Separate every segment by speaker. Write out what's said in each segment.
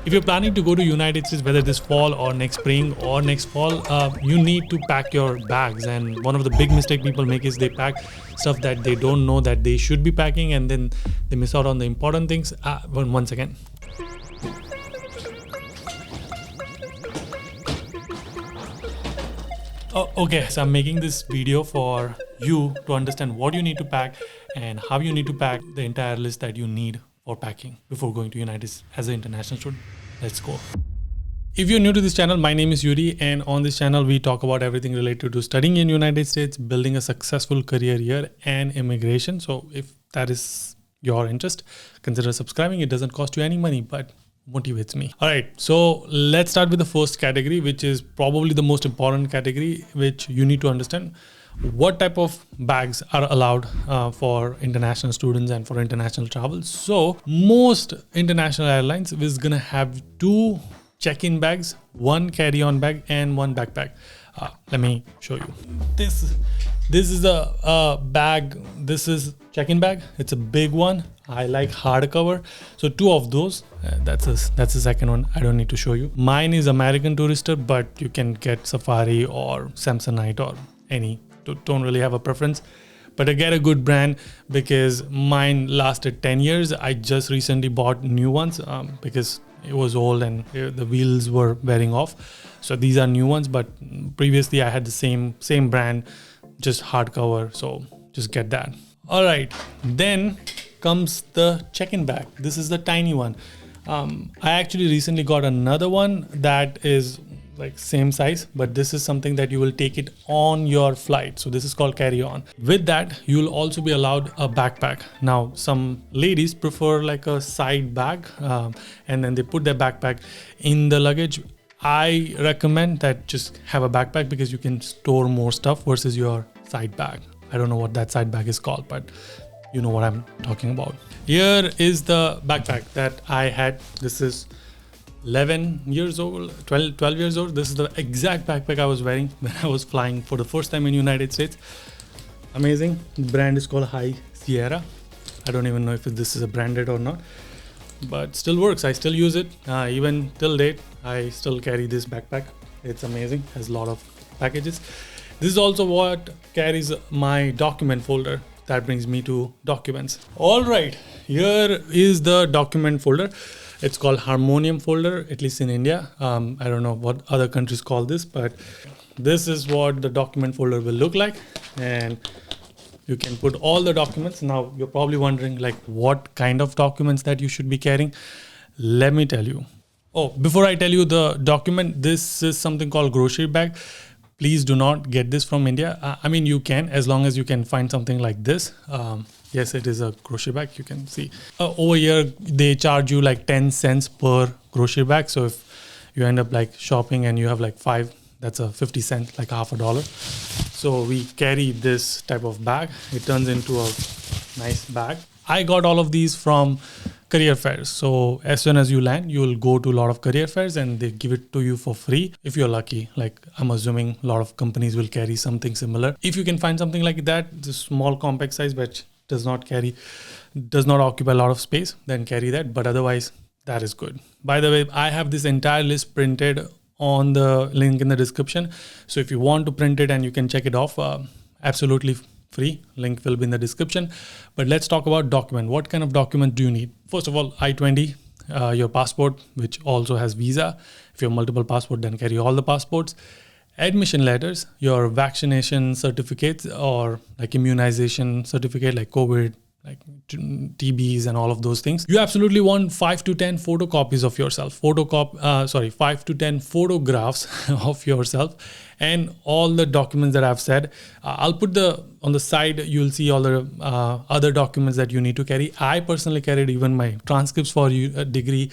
Speaker 1: If you're planning to go to United States, whether this fall or next spring or next fall, you need to pack your bags. And one of the big mistake people make is they pack stuff that they don't know that they should be packing, and then they miss out on the important things. One second. Oh, okay, so I'm making this video for you to understand what you need to pack and how you need to pack the entire list that you need for packing before going to United States as an international student. Let's go. If you're new to this channel, my name is Yudi, and on this channel we talk about everything related to studying in United States, building a successful career here, and immigration. So if that is your interest, consider subscribing. It doesn't cost you any money, but motivates me. All right, so let's start with the first category, which is probably the most important category, which you need to understand. What type of bags are allowed for international students and for international travel? So most international airlines is gonna have 2 check-in bags, 1 carry-on bag, and 1 backpack. Let me show you. This is a bag. This is check-in bag. It's a big one. I like hardcover. So 2 of those. That's the second one. I don't need to show you. Mine is American Tourister, but you can get Safari or Samsonite or any. Don't really have a preference, but I get a good brand because mine lasted 10 years. I just recently bought new ones because it was old and the wheels were wearing off. So these are new ones, but previously I had the same brand, just hardcover. So just get that. All right, then comes the check-in bag. This is the tiny one. I actually recently got another one that is like same size, but this is something that you will take it on your flight. So this is called carry-on. With that, you will also be allowed a backpack. Now, some ladies prefer like a side bag, and then they put their backpack in the luggage. I recommend that just have a backpack because you can store more stuff versus your side bag. I don't know what that side bag is called, but you know what I'm talking about. Here is the backpack that I had. This is 11 years old, 12 years old. This is the exact backpack I was wearing when I was flying for the first time in United States. Amazing. The brand is called High Sierra. I don't even know if this is a branded or not, but still works. I still use it. Even till date, I still carry this backpack. It's amazing. Has a lot of packages. This is also what carries my document folder. That brings me to documents. All right, here is the document folder. It's called Harmonium folder, at least in India. I don't know what other countries call this, but this is what the document folder will look like. And you can put all the documents. Now, you're probably wondering like what kind of documents that you should be carrying. Let me tell you. Oh, before I tell you the document, this is something called grocery bag. Please do not get this from India. I mean, you can, as long as you can find something like this. Yes, it is a grocery bag. You can see over here, they charge you like 10 cents per grocery bag. So if you end up like shopping and you have like 5, that's a 50 cent, like half $1. So we carry this type of bag. It turns into a nice bag. I got all of these from career fairs. So as soon as you land, you will go to a lot of career fairs and they give it to you for free if you're lucky. Like I'm assuming a lot of companies will carry something similar. If you can find something like that, the small compact size, which does not occupy a lot of space, then carry that. But otherwise, that is good. By the way, I have this entire list printed on the link in the description. So if you want to print it and you can check it off, absolutely free. Link will be in the description. But let's talk about document. What kind of document do you need? First of all, I-20, your passport, which also has visa. If you have multiple passports, then carry all the passports. Admission letters, your vaccination certificates or like immunization certificate, like COVID, like TBs and all of those things. You absolutely want 5 to 10 photocopies of yourself. 5 to 10 photographs of yourself and all the documents that I've said. I'll put on the side, you'll see all the other documents that you need to carry. I personally carried even my transcripts for a degree,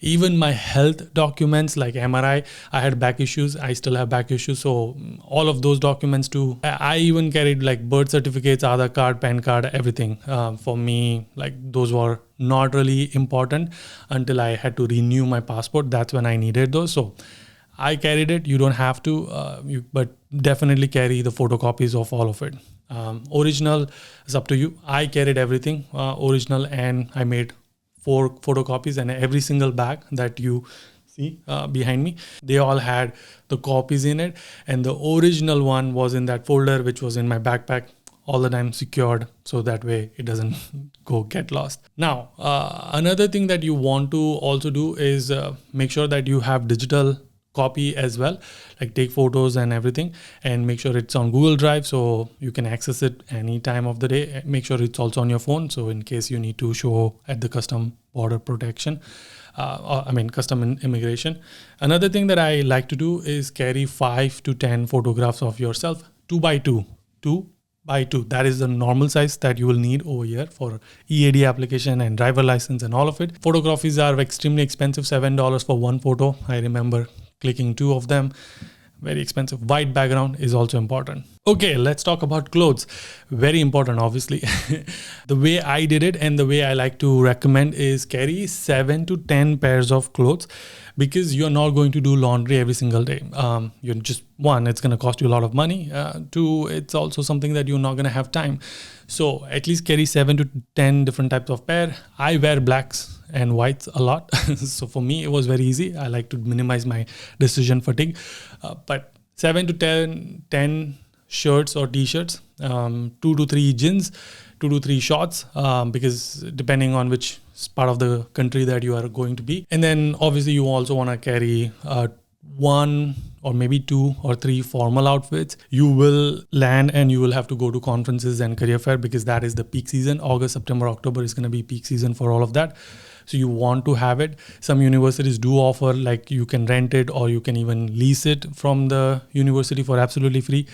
Speaker 1: even my health documents like MRI. I had back issues. I still have back issues. So all of those documents too. I even carried like birth certificates, Aadhaar card, PAN card, everything. For me, like those were not really important until I had to renew my passport. That's when I needed those. So I carried it. You don't have to, but definitely carry the photocopies of all of it. Original is up to you. I carried everything original, and I made 4 photocopies, and every single bag that you see behind me, they all had the copies in it, and the original one was in that folder which was in my backpack, all the time secured, so that way it doesn't go get lost. Now, another thing that you want to also do is make sure that you have digital copy as well, like take photos and everything, and make sure it's on Google Drive so you can access it any time of the day. Make sure it's also on your phone, so in case you need to show at the custom border protection, custom immigration. Another thing that I like to do is carry 5 to 10 photographs of yourself, 2 by 2. That is the normal size that you will need over here for EAD application and driver license and all of it. Photographies are extremely expensive, $7 for one photo. I remember clicking 2 of them. Very expensive. White background is also important. Okay, let's talk about clothes. Very important, obviously. The way I did it and the way I like to recommend is carry 7 to 10 pairs of clothes, because you're not going to do laundry every single day. You're just, one, it's going to cost you a lot of money. 2, it's also something that you're not going to have time. So at least carry 7 to 10 different types of pair. I wear blacks and whites a lot. So for me, it was very easy. I like to minimize my decision fatigue. But 7 to 10 shirts or t-shirts, 2 to 3 jeans, 2 to 3 shorts, because depending on which part of the country that you are going to be. And then obviously you also want to carry 1 or maybe 2 or 3 formal outfits. You will land and you will have to go to conferences and career fair, because that is the peak season. August, September, October is going to be peak season for all of that. So you want to have it. Some universities do offer, like, you can rent it or you can even lease it from the university for absolutely free.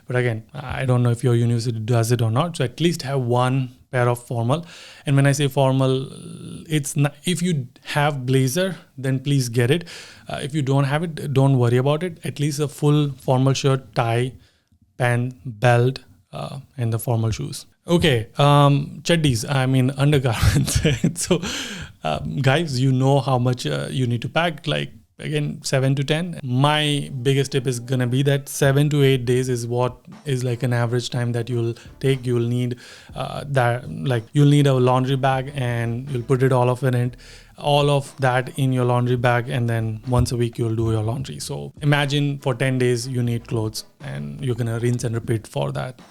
Speaker 1: But again, I don't know if your university does it or not. So at least have 1 pair of formal. And when I say formal, it's not, if you have blazer, then please get it. If you don't have it, don't worry about it. At least a full formal shirt, tie, pant, belt, and the formal shoes. Okay, chaddis, undergarments. So guys, you know how much you need to pack. Like, again, 7 to 10. My biggest tip is gonna be that 7 to 8 days is what is like an average time that you'll take. You'll need you'll need a laundry bag, and you'll put it all of that in your laundry bag, and then once a week you'll do your laundry. So imagine for 10 days you need clothes, and you're gonna rinse and repeat for that.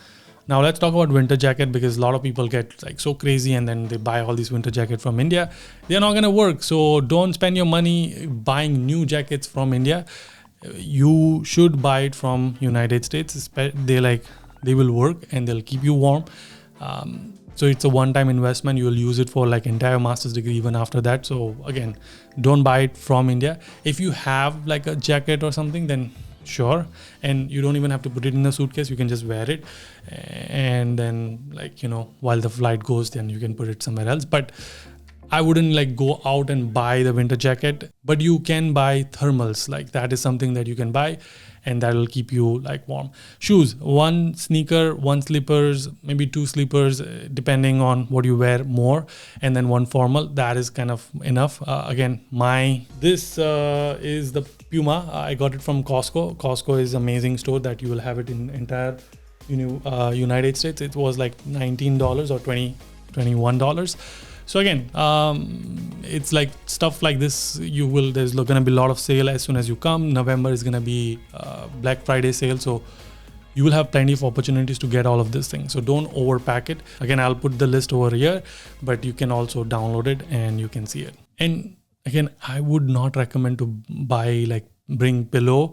Speaker 1: Now let's talk about winter jacket, because a lot of people get like so crazy and then they buy all these winter jackets from India. They're not going to work. So don't spend your money buying new jackets from India. You should buy it from United States. They will work and they'll keep you warm. So it's a one-time investment. You will use it for like entire master's degree even after that. So again, don't buy it from India. If you have like a jacket or something, then sure, and you don't even have to put it in a suitcase. You can just wear it, and then while the flight goes, then you can put it somewhere else. But I wouldn't go out and buy the winter jacket, but you can buy thermals. Like, that is something that you can buy, and that will keep you warm. Shoes, 1 sneaker, 1 slippers, maybe 2 slippers, depending on what you wear more, and then 1 formal. That is kind of enough. Again, this is the Puma. I got it from Costco. Costco is an amazing store that you will have it in entire United States. It was like $19 or $21. So again, it's like stuff like this. There's going to be a lot of sale as soon as you come. November is going to be Black Friday sale. So you will have plenty of opportunities to get all of these things. So don't overpack it. Again, I'll put the list over here, but you can also download it and you can see it. And again, I would not recommend to bring pillow,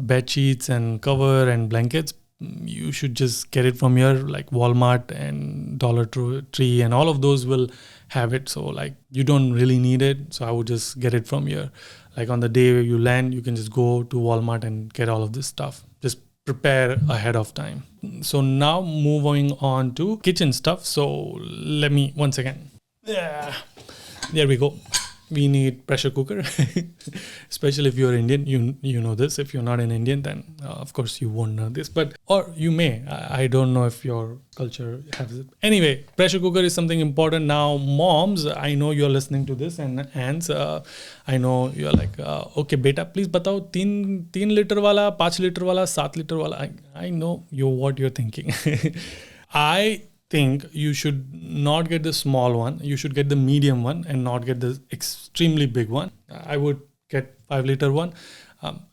Speaker 1: bed sheets and cover and blankets. You should just get it from here, like Walmart and Dollar Tree, and all of those will have it. So you don't really need it. So I would just get it from here. Like on the day you land, you can just go to Walmart and get all of this stuff. Just prepare ahead of time. So now moving on to kitchen stuff. So let me, once again, there we go. We need pressure cooker, especially if you're Indian. You know this. If you're not an Indian, then of course you won't know this. Or you may. I don't know if your culture has it. Anyway, pressure cooker is something important. Now, moms, I know you're listening to this, and aunts, I know you're like, okay, beta, please batao, 3 liter wala, 5 liter wala, 7 liter wala. I know what you're thinking. I think you should not get the small one. You should get the medium one and not get the extremely big one. I would get 5 liter one.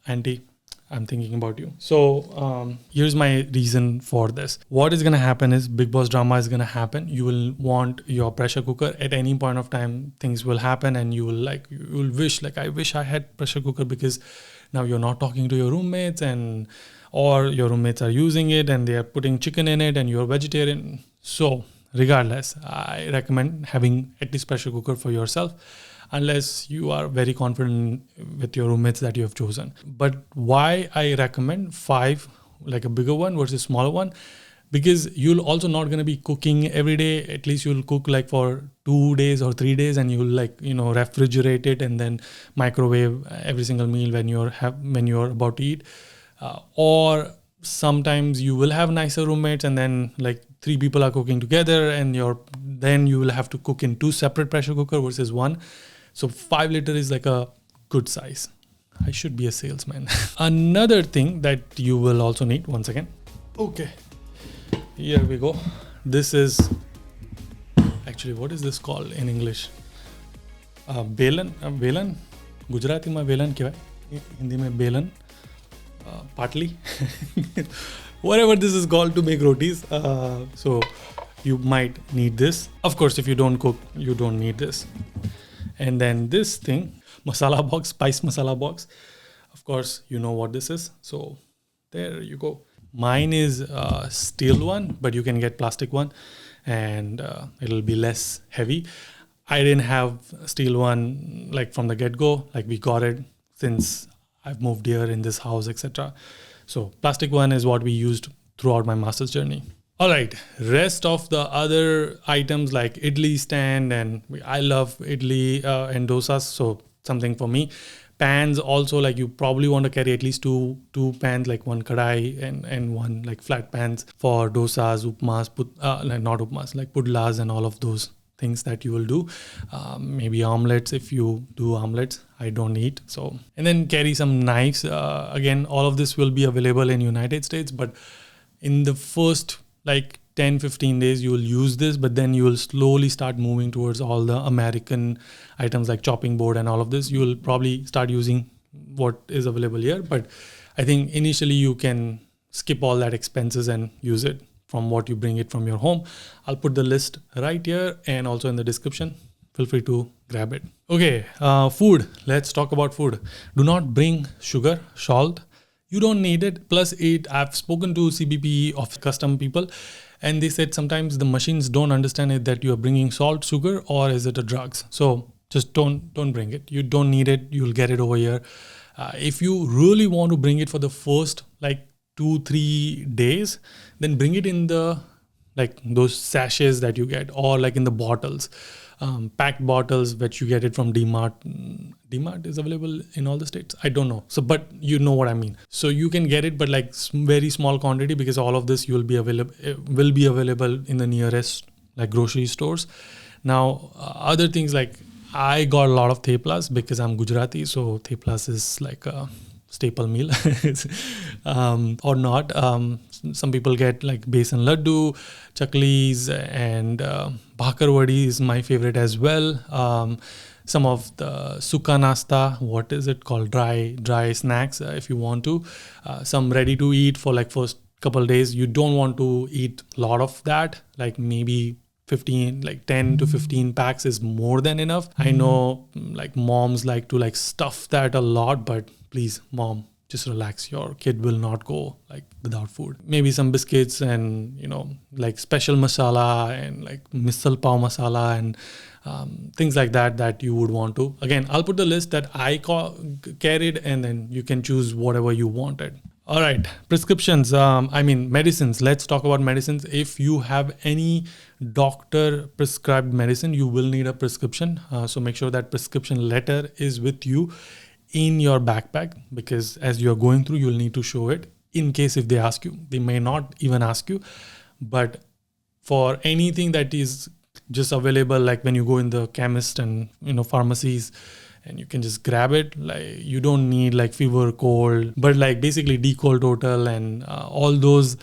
Speaker 1: Auntie, I'm thinking about you. So here's my reason for this. What is going to happen is big boss drama is going to happen. You will want your pressure cooker at any point of time. Things will happen and you will wish I wish I had pressure cooker, because now you're not talking to your roommates or your roommates are using it and they are putting chicken in it and you're vegetarian. So regardless, I recommend having at least pressure cooker for yourself, unless you are very confident with your roommates that you have chosen. But why I recommend 5, like a bigger one versus smaller one, because you'll also not going to be cooking every day. At least you'll cook like for 2 days or 3 days, and you'll refrigerate it and then microwave every single meal when you're about to eat. Or sometimes you will have nicer roommates and then like 3 people are cooking together and then you will have to cook in 2 separate pressure cooker versus 1. So 5 liter is like a good size. I should be a salesman. Another thing that you will also need, once again. Okay, here we go. This is actually, what is this called in English? Belan. Belan. Gujarati mein belan kya hai? Hindi mein belan. Partly. Whatever this is called to make rotis. So you might need this. Of course, if you don't cook, you don't need this. And then this thing, masala box, spice masala box. Of course, you know what this is. So there you go. Mine is steel one, but you can get plastic one and it'll be less heavy. I didn't have steel one like from the get-go. Like we got it since I've moved here in this house, etc. So plastic one is what we used throughout my master's journey. All right, rest of the other items like idli stand, and I love idli and dosas, so something for me. Pans also, like you probably want to carry at least two pans, like one kadai and one like flat pans for dosas, upmas, not upmas, like pudlas and all of those things that you will do. Maybe omelets if you do omelets. I don't eat. So, and then carry some knives. Again, all of this will be available in United States, but in the first like 10-15 days you will use this, but then you will slowly start moving towards all the American items like chopping board and all of this. You will probably start using what is available here, but I think initially you can skip all that expenses and use it from what you bring it from your home. I'll put the list right here and also in the description. Feel free to grab it. Okay, food. Let's talk about food. Do not bring sugar, salt. You don't need it. Plus, I've spoken to CBP of custom people, and they said sometimes the machines don't understand it that you are bringing salt, sugar, or is it a drugs. So just don't bring it. You don't need it. You'll get it over here. If you really want to bring it for the first like 2-3 days, then bring it in the like those sachets that you get, or like in the bottles. Packed bottles, which you get it from D-Mart. D-Mart is available in all the states. I don't know. So, but you know what I mean. So you can get it, but like very small quantity, because all of this will be available in the nearest like grocery stores. Now, other things like I got a lot of theplas because I'm Gujarati. So theplas is like a staple meal or not. Some people get like besan laddu, chaklis, and bhakar vadi is my favorite as well. Some of the suka nasta, what is it called? Dry snacks if you want to. Some ready to eat for like first couple days. You don't want to eat a lot of that, like maybe 10 to 15 packs is more than enough. I know like moms like to like stuff that a lot, but please mom, just relax. Your kid will not go like without food. Maybe some biscuits and like special masala and like misal pav masala and things like that you would want to. Again, I'll put the list that I carried, and then you can choose whatever you wanted. All right, prescriptions. Medicines. Let's talk about medicines. If you have any doctor prescribed medicine, you will need a prescription. So make sure that prescription letter is with you in your backpack, because as you're going through, you'll need to show it in case if they ask you. They may not even ask you, but for anything that is just available, like when you go in the chemist and pharmacies, and you can just grab it. Like you don't need like fever, cold, but like basically D-Cold Total and all those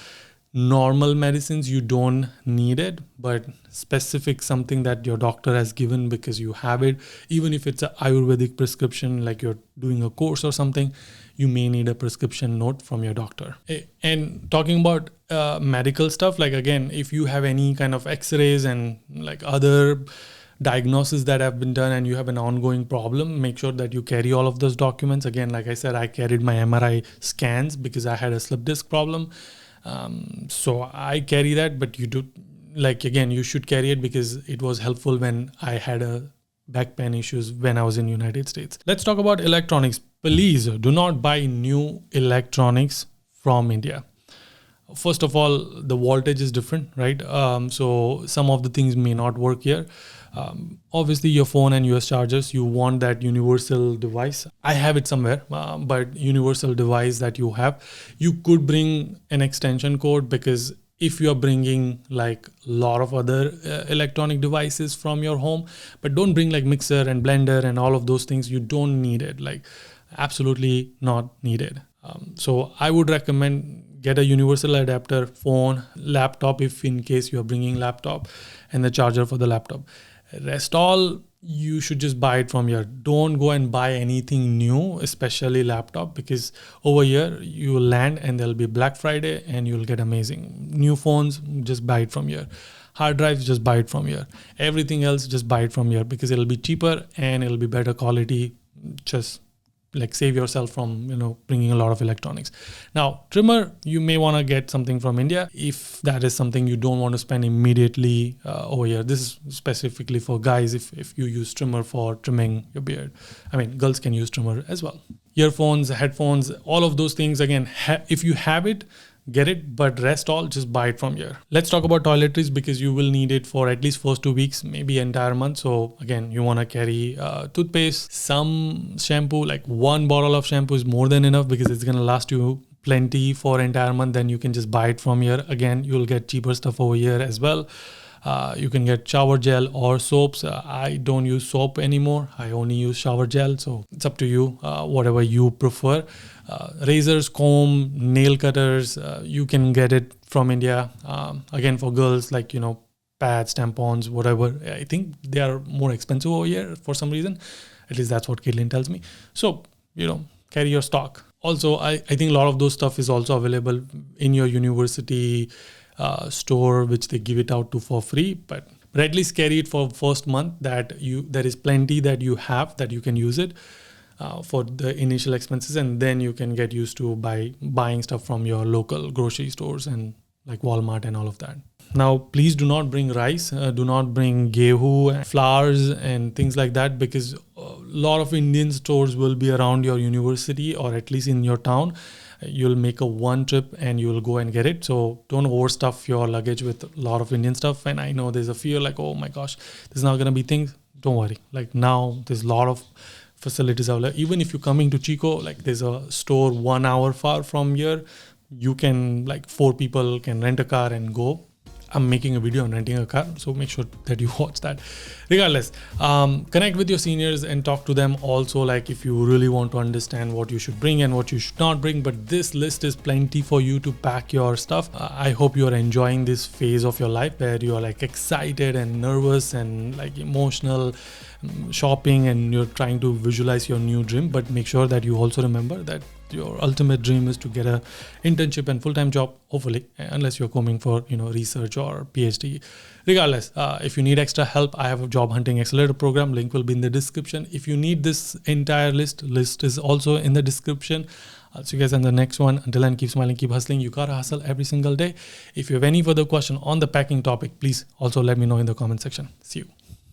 Speaker 1: normal medicines, you don't need it, but specific something that your doctor has given because you have it, even if it's an Ayurvedic prescription, like you're doing a course or something, you may need a prescription note from your doctor. And talking about medical stuff, like again, if you have any kind of x-rays and like other diagnosis that have been done and you have an ongoing problem, make sure that you carry all of those documents. Again, like I said, I carried my MRI scans because I had a slip disc problem. So I carry that, but you do, like, again, you should carry it because it was helpful when I had a back pain issues when I was in United States. Let's talk about electronics. Please do not buy new electronics from India. First of all, the voltage is different, right? So some of the things may not work here. Obviously your phone and US chargers, you want that universal device. I have it somewhere, but universal device that you have, you could bring an extension cord, because if you're bringing like a lot of other electronic devices from your home, but don't bring like mixer and blender and all of those things. You don't need it, like absolutely not needed. So I would recommend get a universal adapter, phone, laptop, if in case you're bringing laptop, and the charger for the laptop. Rest all, you should just buy it from here. Don't go and buy anything new, especially laptop, because over here you will land and there'll be Black Friday and you'll get amazing new phones. Just buy it from here. Hard drives, just buy it from here. Everything else, just buy it from here, because it'll be cheaper and it'll be better quality. Just like save yourself from, bringing a lot of electronics. Now, trimmer, you may want to get something from India if that is something you don't want to spend immediately over here. This is specifically for guys. If you use trimmer for trimming your beard, I mean, girls can use trimmer as well. Earphones, headphones, all of those things. Again, if you have it, get it, but rest all, just buy it from here. Let's talk about toiletries, because you will need it for at least first 2 weeks, maybe entire month. So again, you want to carry toothpaste, some shampoo, like 1 bottle of shampoo is more than enough, because it's going to last you plenty for entire month. Then you can just buy it from here. Again, you'll get cheaper stuff over here as well. You can get shower gel or soaps. I don't use soap anymore. I only use shower gel. So it's up to you, whatever you prefer. Razors, comb, nail cutters, you can get it from India. Again, for girls, like, pads, tampons, whatever. I think they are more expensive over here for some reason. At least that's what Caitlin tells me. So, carry your stock. Also, I think a lot of those stuff is also available in your university store, which they give it out to for free, but at least carry it for first month, that there is plenty that you have that you can use it for the initial expenses, and then you can get used to buying stuff from your local grocery stores and like Walmart and all of that. Now, please do not bring rice, do not bring gehu, flours and things like that, because a lot of Indian stores will be around your university or at least in your town. You'll make a one trip and you'll go and get it. So don't overstuff your luggage with a lot of Indian stuff. And I know there's a fear like, oh my gosh, there's not going to be things. Don't worry. Like now there's a lot of facilities out there. Even if you're coming to Chico, like there's a store 1 hour far from here. You can, like 4 people can rent a car and go. I'm making a video on renting a car, so make sure that you watch that. Regardless, connect with your seniors and talk to them also, like if you really want to understand what you should bring and what you should not bring. But this list is plenty for you to pack your stuff. I hope you're enjoying this phase of your life where you're like excited and nervous and like emotional shopping, and you're trying to visualize your new dream. But make sure that you also remember that your ultimate dream is to get a internship and full-time job, hopefully, unless you're coming for research or PhD. Regardless, if you need extra help, I have a job hunting accelerator program. Link will be in the description. If you need this entire list is also in the description. I'll see you guys in the next one. Until then, keep smiling, keep hustling. You gotta hustle every single day. If you have any further question on the packing topic, please also let me know in the comment section. See you.